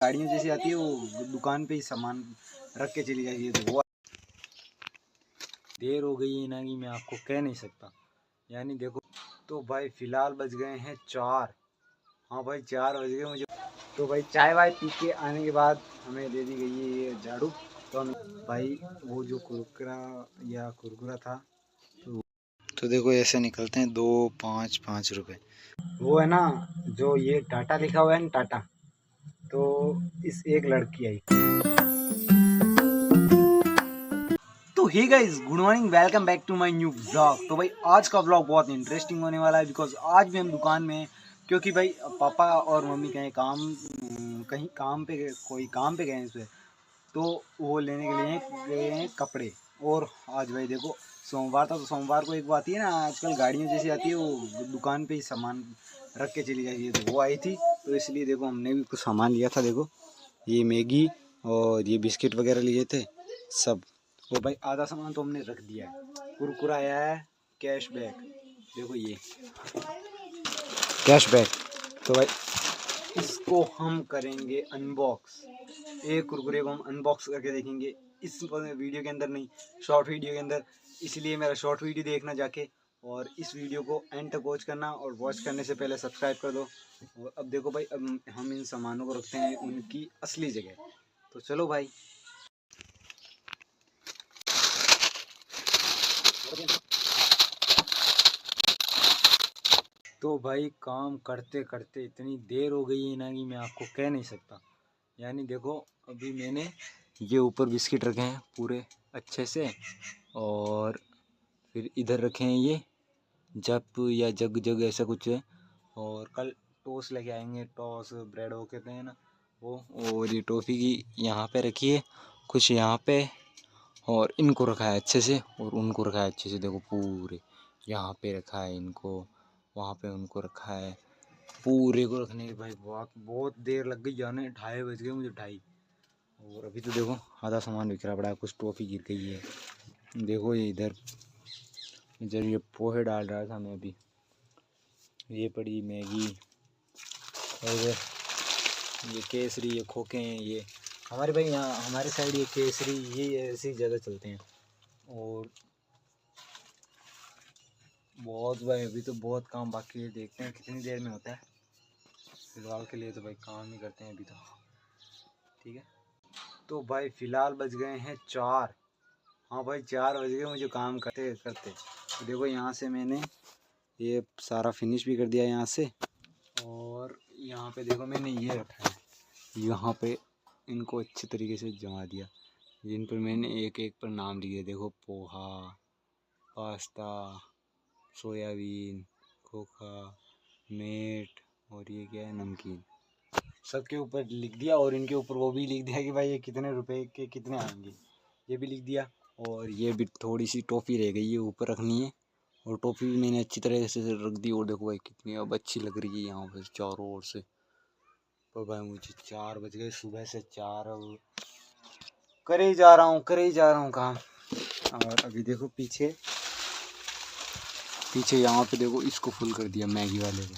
गाड़ियाँ जैसी आती है वो दुकान पे ही सामान रख के चली जाएगी। तो वो देर हो गई है ना कि मैं आपको कह नहीं सकता। यानी देखो तो भाई फ़िलहाल बज गए हैं 4। हाँ भाई 4 बज गए मुझे। तो भाई चाय वाय पी के आने के बाद हमें दे दी गई है ये झाड़ू। तो हम भाई वो जो कुरकुरा था तो देखो ऐसे निकलते हैं 2 5 5 रुपए। वो है ना जो ये टाटा लिखा हुआ है ना टाटा, तो इस एक लड़की आई। तो hey guys, good morning, welcome back to my new vlog. तो भाई आज का व्लॉग बहुत इंटरेस्टिंग होने वाला है बिकॉज आज भी हम दुकान में हैं। क्योंकि भाई पापा और मम्मी कहीं काम पे गए हैं इस पे, तो वो लेने के लिए गए हैं कपड़े। और आज भाई देखो सोमवार था, तो सोमवार को एक वो आती है ना आजकल गाड़ियाँ जैसी आती है वो दुकान पे ही सामान रख के चली जाएगी। तो वो आई थी, तो इसलिए देखो हमने भी कुछ सामान लिया था। देखो ये मैगी और ये बिस्किट वगैरह लिए थे सब। वो भाई आधा सामान तो हमने रख दिया है। कुरकुरा आया है, कैश बैक, देखो ये कैश बैक। तो भाई इसको हम करेंगे अनबॉक्स। एक कुरकुरे को हम अनबॉक्स करके देखेंगे इस वीडियो के अंदर, नहीं शॉर्ट वीडियो के अंदर। इसलिए मेरा शॉर्ट वीडियो देखना जाके, और इस वीडियो को एंड तक वॉच करना, और वॉच करने से पहले सब्सक्राइब कर दो। और अब देखो भाई, अब हम इन सामानों को रखते हैं उनकी असली जगह। तो चलो भाई। तो भाई काम करते करते इतनी देर हो गई है ना कि मैं आपको कह नहीं सकता। यानी देखो अभी मैंने ये ऊपर बिस्किट रखे हैं पूरे अच्छे से, और फिर इधर रखे हैं ये जप या जग जग ऐसा कुछ है। और कल टोस्ट लेके आएंगे, टॉस ब्रेड वो कहते हैं ना वो। और ये टॉफ़ी की यहाँ पे रखी है, कुछ यहाँ पे, और इनको रखा है अच्छे से, और उनको रखा है अच्छे से। देखो पूरे यहाँ पे रखा है इनको, वहाँ पे उनको रखा है। पूरे को रखने के भाई बहुत देर लग गई जाने, 2:30 बज गए मुझे, 2:30। और अभी तो देखो आधा सामान बिखरा पड़ा है, कुछ टॉफ़ी गिर गई है। देखो ये इधर ये पोहे डाल रहा था मैं अभी, ये पड़ी मैगी, और ये केसरी, ये खोखे हैं ये हमारे भाई यहाँ हमारे साइड, ये केसरी ये ऐसी ज़्यादा चलते हैं। और बहुत भाई अभी तो बहुत काम बाकी है, देखते हैं कितनी देर में होता है। फिलहाल के लिए तो भाई काम ही करते हैं अभी तो, ठीक है। तो भाई फ़िलहाल बज गए हैं 4। हाँ भाई 4 बज गए मुझे काम करते करते। तो देखो यहाँ से मैंने ये सारा फिनिश भी कर दिया यहाँ से। और यहाँ पे देखो मैंने ये रखा है, यहाँ पे इनको अच्छे तरीके से जमा दिया। जिन पर मैंने एक एक पर नाम लिखे, देखो पोहा, पास्ता, सोयाबीन, खोखा, मेट, और ये क्या है नमकीन, सबके ऊपर लिख दिया। और इनके ऊपर वो भी लिख दिया कि भाई ये कितने रुपए के कितने आएंगे, ये भी लिख दिया। और ये भी थोड़ी सी टॉफ़ी रह गई है ऊपर रखनी है, और टॉफ़ी भी मैंने अच्छी तरह से रख दी। और देखो भाई कितनी अब अच्छी लग रही है यहाँ पर चारों ओर से। तो भाई मुझे 4 बज गए, सुबह से 4, अब करे ही जा रहा हूँ काम। और अभी देखो पीछे यहाँ पे देखो इसको फुल कर दिया मैगी वाले को,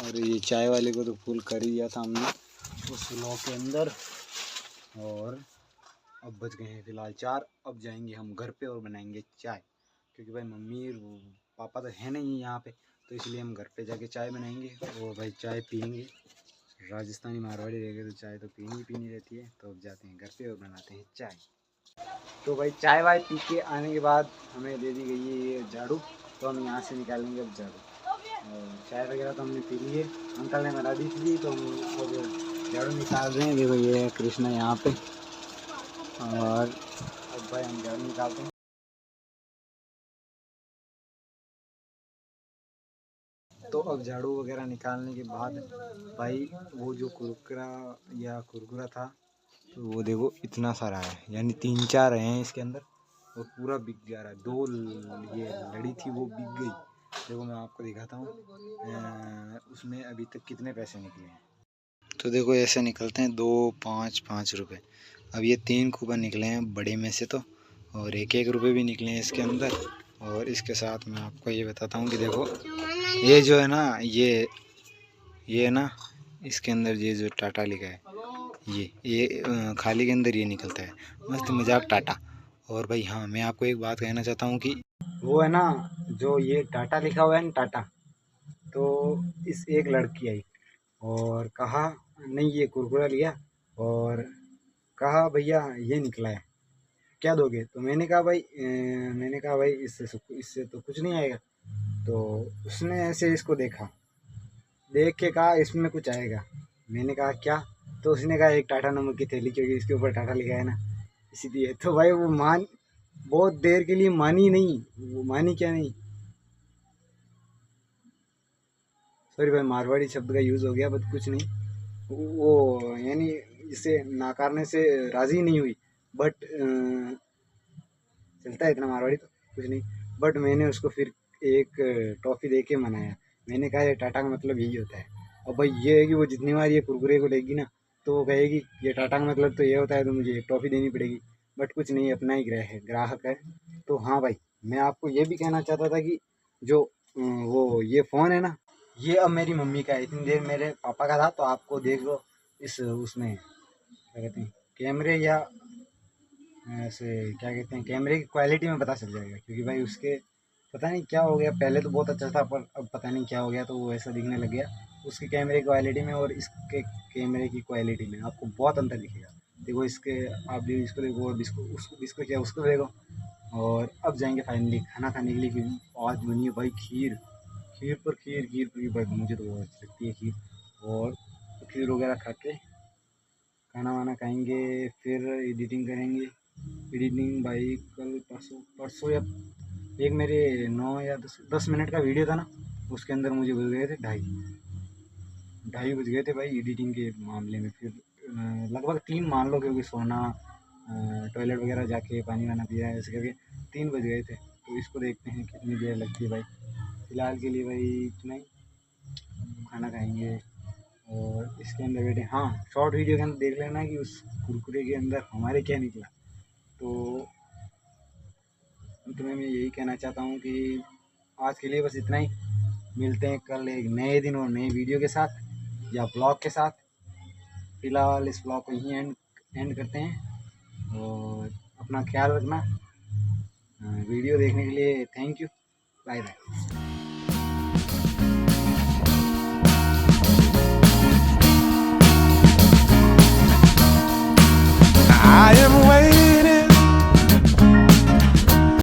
और ये चाय वाले को तो फुल कर ही दिया था हमने उस लॉ के अंदर। और अब बज गए हैं फ़िलहाल 4। अब जाएंगे हम घर पे और बनाएंगे चाय, क्योंकि भाई मम्मी पापा तो है नहीं यहाँ पे, तो इसलिए हम घर पे जाके चाय बनाएंगे। और भाई चाय पियेंगे, राजस्थानी मारवाड़ी रह गए तो चाय तो पीनी रहती है। तो अब जाते हैं घर पे और बनाते हैं चाय। तो भाई चाय वाय पी के आने के बाद हमें दे दी गई है ये झाड़ू। तो हम यहाँ से निकालेंगे अब झाड़ू। और चाय वगैरह तो हमने पी ली है, अंकल ने बना दी थी, तो हम अब झाड़ू निकाल रहे हैं। देखो ये है कृष्णा यहाँ पे, और अब भाई हम झाड़ू निकालते हैं। तो अब झाड़ू वगैरह निकालने के बाद भाई वो जो कुरकुरा था, तो वो देखो इतना सारा है, यानी 3-4 हैं इसके अंदर, और पूरा बिक जा रहा है। 2 ये लड़ी थी वो बिक गई। देखो मैं आपको दिखाता हूँ उसमें अभी तक कितने पैसे निकले हैं। तो देखो ऐसे निकलते हैं 2 5 5 रुपये। अब ये 3 कूपन निकले हैं बड़े में से, तो और 1-1 रुपये भी निकले हैं इसके अंदर। और इसके साथ मैं आपको ये बताता हूँ कि देखो ये जो है ना, ये है ना, इसके अंदर ये जो टाटा लिखा है, ये खाली के अंदर ये निकलता है। मस्त मजाक टाटा। और भाई हाँ, मैं आपको एक बात कहना चाहता हूँ कि वो है ना, जो ये टाटा लिखा हुआ है ना, टाटा, तो इस एक लड़की आई और कहा नहीं, ये कुरकुरा लिया और कहा भैया ये निकला है, क्या दोगे? तो मैंने कहा भाई इससे तो कुछ नहीं आएगा। तो उसने ऐसे इसको देखा, देख के कहा इसमें कुछ आएगा। मैंने कहा क्या? तो उसने कहा एक टाटा नमक की थैली, क्योंकि इसके ऊपर टाटा लिखा है ना, इसीलिए। तो भाई वो बहुत देर के लिए मानी नहीं, वो मानी क्या नहीं, सॉरी भाई मारवाड़ी शब्द का यूज़ हो गया, बट कुछ नहीं, वो यानी इसे नाकारने से राज़ी नहीं हुई। बट चलता है इतना मारवाड़ी, तो कुछ नहीं। बट मैंने उसको फिर एक टॉफ़ी दे के मनाया। मैंने कहा ये टाटा का मतलब यही होता है। और भाई ये है कि वो जितनी बार ये कुरकुरे को लेगी ना, तो वो कहेगी ये टाटा का मतलब तो ये होता है, तो मुझे एक टॉफ़ी देनी पड़ेगी। बट कुछ नहीं, अपना ही ग्राहक है। तो हाँ भाई, मैं आपको ये भी कहना चाहता था कि जो वो ये फ़ोन है ना, ये अब मेरी मम्मी का है। इतनी देर मेरे पापा का था, तो आपको देख लो इस उसमें क्या कहते हैं, कैमरे या ऐसे क्या कहते हैं, कैमरे की क्वालिटी में पता चल जाएगा। क्योंकि भाई उसके पता नहीं क्या हो गया, पहले तो बहुत अच्छा था, पर अब पता नहीं क्या हो गया, तो वो ऐसा दिखने लग गया। उसकी कैमरे की क्वालिटी में और इसके कैमरे की क्वालिटी में आपको बहुत अंतर दिखेगा। देखो इसके, आप भी इसको देखो और इसको क्या उसको देखो। और अब जाएंगे फाइनली खाना खाने के लिए, क्योंकि आज बनी है भाई खीर। खीर पर भाई मुझे तो बहुत अच्छी लगती है खीर। और खीर वगैरह खा के खाना वाना खाएंगे, फिर एडिटिंग करेंगे। एडिटिंग भाई कल परसों परसों या एक मेरे 9 या 10 मिनट का वीडियो था ना, उसके अंदर मुझे बज गए थे ढाई ढाई बज गए थे भाई एडिटिंग के मामले में। फिर लगभग 3 मान लो, क्योंकि सोना, टॉयलेट वगैरह जाके पानी वाना पिया, ऐसे करके 3 बज गए थे। तो इसको देखते हैं कितनी देर लगती है भाई। फ़िलहाल के लिए भाई इतना ही, खाना खाएंगे और इसके अंदर बैठे। हाँ, शॉर्ट वीडियो के अंदर देख लेना कि उस कुरकुरे के अंदर हमारे क्या निकला। तो अंत में मैं यही कहना चाहता हूँ कि आज के लिए बस इतना ही। मिलते हैं कल एक नए दिन और नए वीडियो के साथ या ब्लॉग के साथ। फ़िलहाल इस ब्लॉग को यहीं एंड करते हैं और अपना ख्याल रखना। वीडियो देखने के लिए thank you. Bye bye. I am waiting.